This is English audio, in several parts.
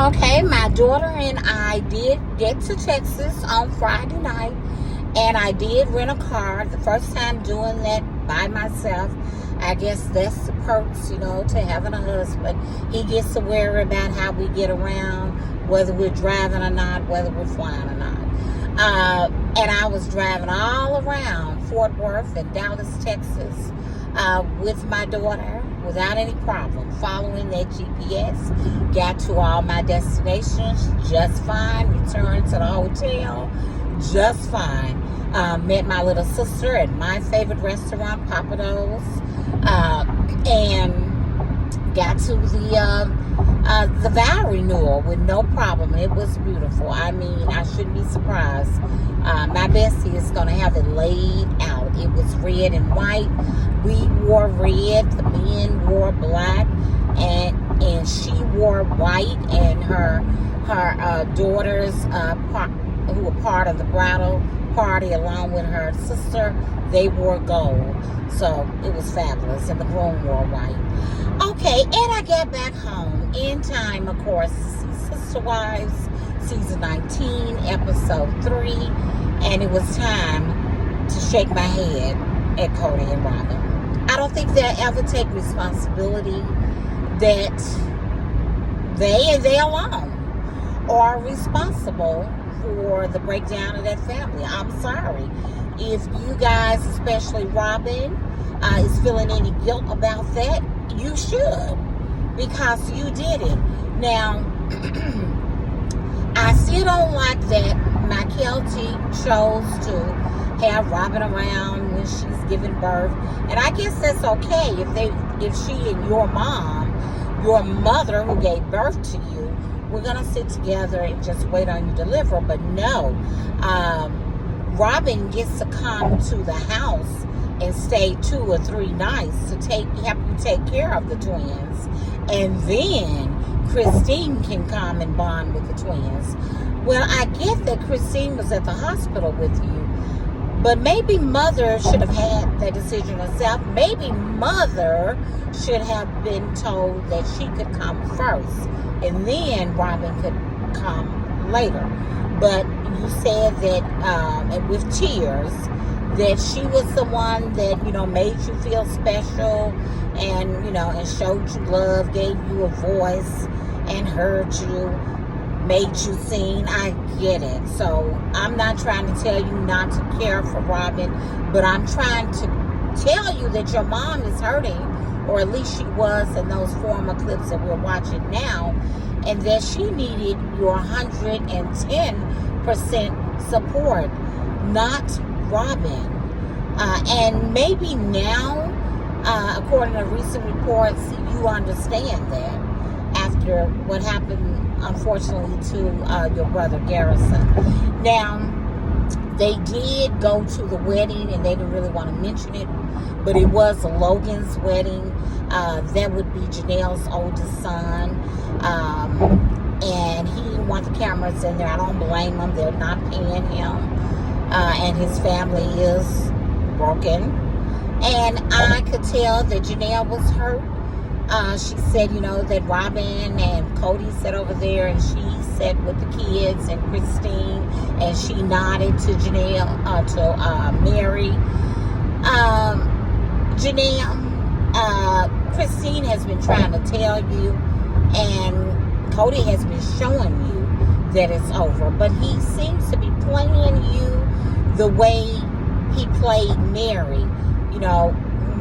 Okay, my daughter and I did get to Texas on Friday night, and I did rent a car. The first time doing that by myself. I guess that's the perks, to having a husband. He gets to worry about how we get around, whether we're driving or not, whether we're flying or not. And I was driving all around Fort Worth and Dallas, Texas, with my daughter without any problem, following that GPS. Got to all my destinations just fine. Returned to the hotel just fine. Met my little sister at my favorite restaurant, Papados, and got to the vow renewal with no problem. It was beautiful. I mean, I shouldn't be surprised. My bestie is going to have it laid out. It was red and white. We wore red. The men wore black, and she wore white, and her daughters, who were part of the bridal party along with her sister, they wore gold. So it was fabulous, and the groom wore white. Okay, and I got back home in time, of course, to see Sister Wives, season 19, episode 3, and it was time to shake my head at Kody and Robin. I don't think they'll ever take responsibility that they alone are responsible for the breakdown of that family. I'm sorry. If you guys, especially Robin, is feeling any guilt about that, you should, because you did it. Now, I still don't like that McKelty chose to have Robin around when she's giving birth, and I guess that's okay if she and your mother who gave birth to you, we're gonna sit together and just wait on you to deliver. But no, Robin gets to come to the house and stay 2 or 3 nights to help you take care of the twins, and then Christine can come and bond with the twins. Well, I get that Christine was at the hospital with you, but maybe Mother should have had that decision herself. Maybe Mother should have been told that she could come first, and then Robin could come later. But you said that, and with tears, that she was the one that, made you feel special, and, and showed you love, gave you a voice, and heard you, made you sing. I get it. So I'm not trying to tell you not to care for Robin, but I'm trying to tell you that your mom is hurting, or at least she was in those former clips that we're watching now, and that she needed your 110% support, not Robin. And maybe now, according to recent reports, you understand that after what happened, unfortunately, to your brother Garrison. Now, they did go to the wedding, and they didn't really want to mention it, but it was Logan's wedding. That would be Janelle's oldest son. And he didn't want the cameras in there. I don't blame them. They're not paying him. And his family is broken. And I could tell that Janelle was hurt. She said, that Robin and Kody sat over there, and she sat with the kids and Christine, and she nodded to Janelle, to Mary. Janelle, Christine has been trying to tell you, and Kody has been showing you that it's over, but he seems to be playing you the way he played Mary.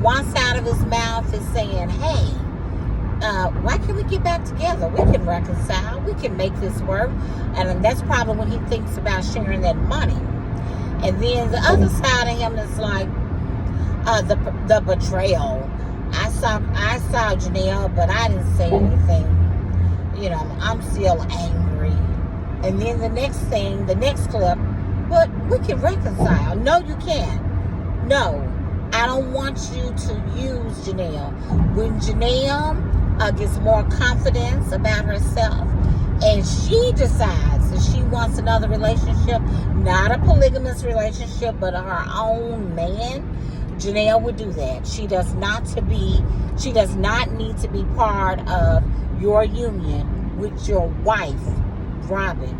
One side of his mouth is saying, hey, why can't we get back together? We can reconcile. We can make this work. And that's probably when he thinks about sharing that money. And then the other side of him is like the betrayal. I saw Janelle, but I didn't say anything. I'm still angry. And then the next clip, but we can reconcile. No, you can't. No, I don't want you to use Janelle. When Janelle gets more confidence about herself, and she decides that she wants another relationship, not a polygamous relationship, but her own man, Janelle would do that. She does not need to be part of your union with your wife, Robin.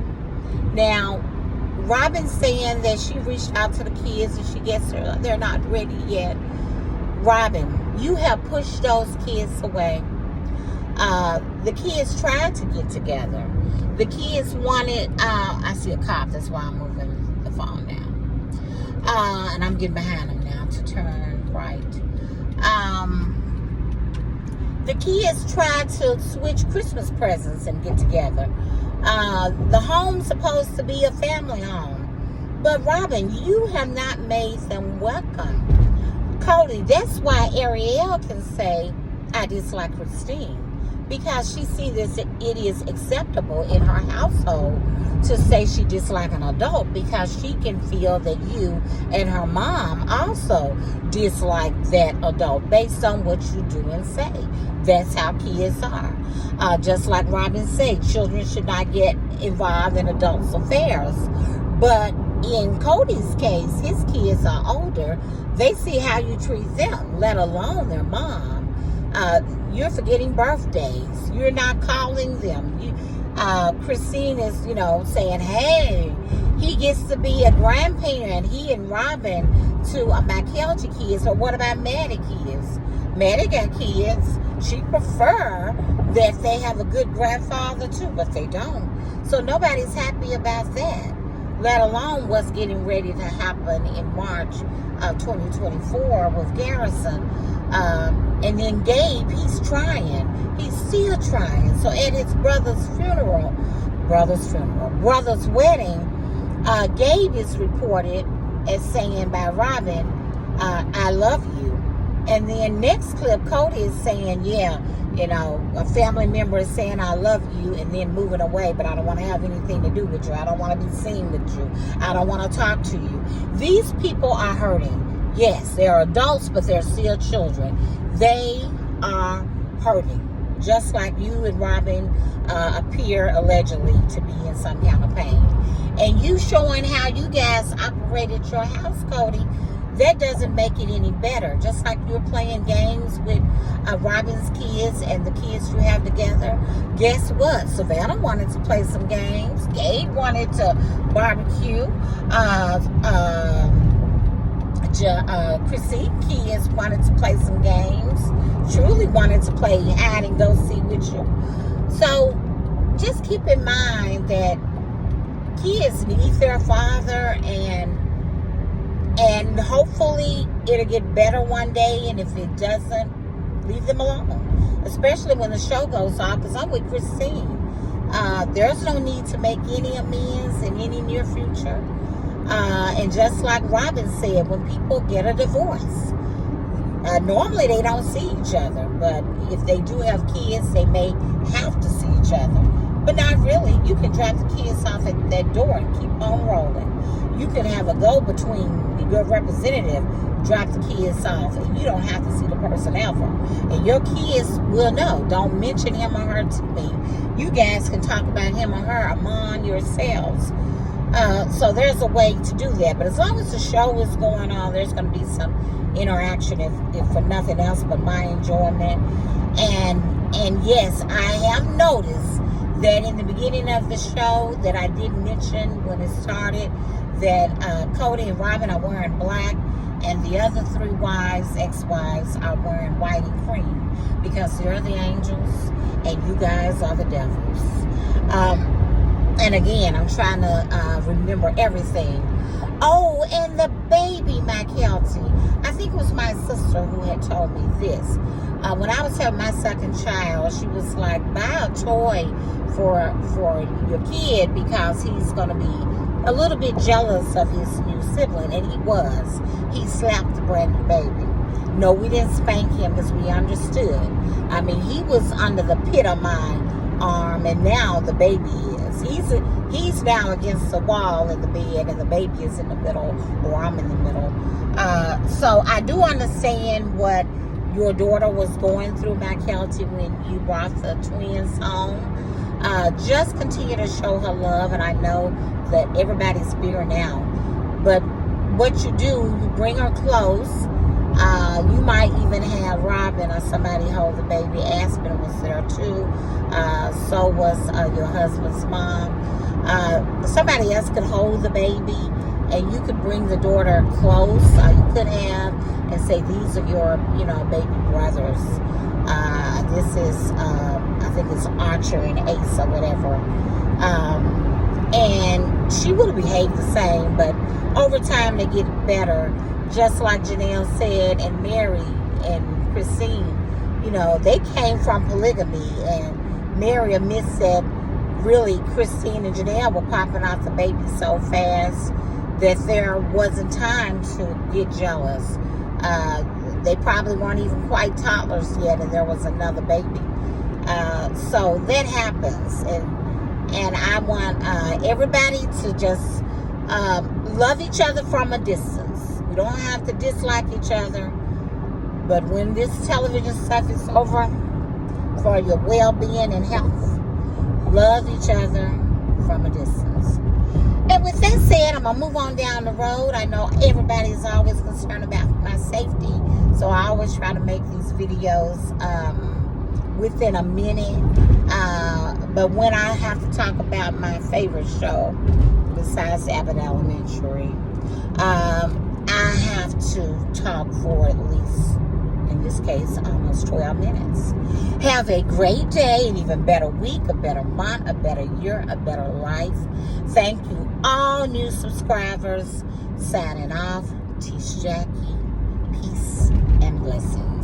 Now, Robin's saying that she reached out to the kids and she gets they're not ready yet. Robin, you have pushed those kids away. The kids tried to get together. The kids wanted, I see a cop, that's why I'm moving the phone now. And I'm getting behind them now to turn right. The kids tried to switch Christmas presents and get together. The home's supposed to be a family home. But Robin, you have not made them welcome. Kody, that's why Ariel can say, I dislike Christine. Because she sees that it is acceptable in her household to say she dislikes an adult, because she can feel that you and her mom also dislike that adult based on what you do and say. That's how kids are. Just like Robin said, children should not get involved in adults' affairs. But in Kody's case, his kids are older. They see how you treat them, let alone their mom. You're forgetting birthdays. You're not calling them. Christine is, saying, hey, he gets to be a grandparent, he and Robin, to my Kelty kids. Or what about Maddie kids? Maddie got kids. She prefer that they have a good grandfather too, but they don't. So nobody's happy about that, let alone what's getting ready to happen in March of 2024 with Garrison. And then Gabe, he's trying. He's still trying. So at his brother's wedding, Gabe is reported as saying by Robin, I love you. And then next clip, Kody is saying, yeah, a family member is saying, I love you, and then moving away, but I don't want to have anything to do with you. I don't want to be seen with you. I don't want to talk to you. These people are hurting. Yes, they're adults, but they're still children. They are hurting. Just like you and Robin appear allegedly to be in some kind of pain. And you showing how you guys operated your house, Kody, that doesn't make it any better. Just like you're playing games with Robin's kids and the kids you have together. Guess what? Savannah wanted to play some games. Gabe wanted to barbecue. Chrissy kids wanted to play some games. Truly wanted to play hide and go see with you. So just keep in mind that kids need their father, and hopefully it'll get better one day. And if it doesn't, leave them alone. Especially when the show goes off, because I'm with Christine. There's no need to make any amends in any near future. And just like Robin said, when people get a divorce, normally they don't see each other. But if they do have kids, they may have to see each other. But not really. You can drop the kids off at that door and keep on rolling. You can have a go-between, your representative, drop the kids off, and you don't have to see the person ever. And your kids will know. Don't mention him or her to me. You guys can talk about him or her among yourselves. So there's a way to do that. But as long as the show is going on, there's going to be some interaction, if for nothing else but my enjoyment. And yes, I have noticed that in the beginning of the show that I didn't mention when it started, that Kody and Robin are wearing black, and the other three wives, ex-wives, are wearing white and cream, because they're the angels and you guys are the devils. And again, I'm trying to remember everything. Oh, and the baby, my Kelty. I think it was my sister who had told me this. When I was having my second child, she was like, buy a toy for your kid, because he's going to be a little bit jealous of his new sibling. And he was. He slapped the brand new baby. No, we didn't spank him because we understood. I mean, he was under the pit of my arm, and now the baby is. He's now against the wall in the bed, and the baby is in the middle, or I'm in the middle. So I do understand what your daughter was going through, my Kelty, when you brought the twins home. Just continue to show her love, and I know that everybody's figuring out. But what you do, you bring her close. You might even have Robin or somebody hold the baby. Aspen was there too. So was your husband's mom. Somebody else could hold the baby, and you could bring the daughter close. You could have and say, these are your, baby brothers. This is, I think it's Archer and Ace or whatever. And she would have behaved the same, but over time they get better. Just like Janelle said, and Mary and Christine, they came from polygamy. And Mary admits that really Christine and Janelle were popping out the baby so fast that there wasn't time to get jealous. They probably weren't even quite toddlers yet, and there was another baby. So that happens, and I want everybody to just love each other from a distance. You don't have to dislike each other, but when this television stuff is over, for your well-being and health, love each other from a distance. And with that said, I'm going to move on down the road. I know everybody is always concerned about my safety, so I always try to make these videos within a minute. But when I have to talk about my favorite show, besides Abbott Elementary, I have to talk for at least, in this case, almost 12 minutes. Have a great day, an even better week, a better month, a better year, a better life. Thank you, all new subscribers. Signing off, Teach Jackie. Peace and blessings.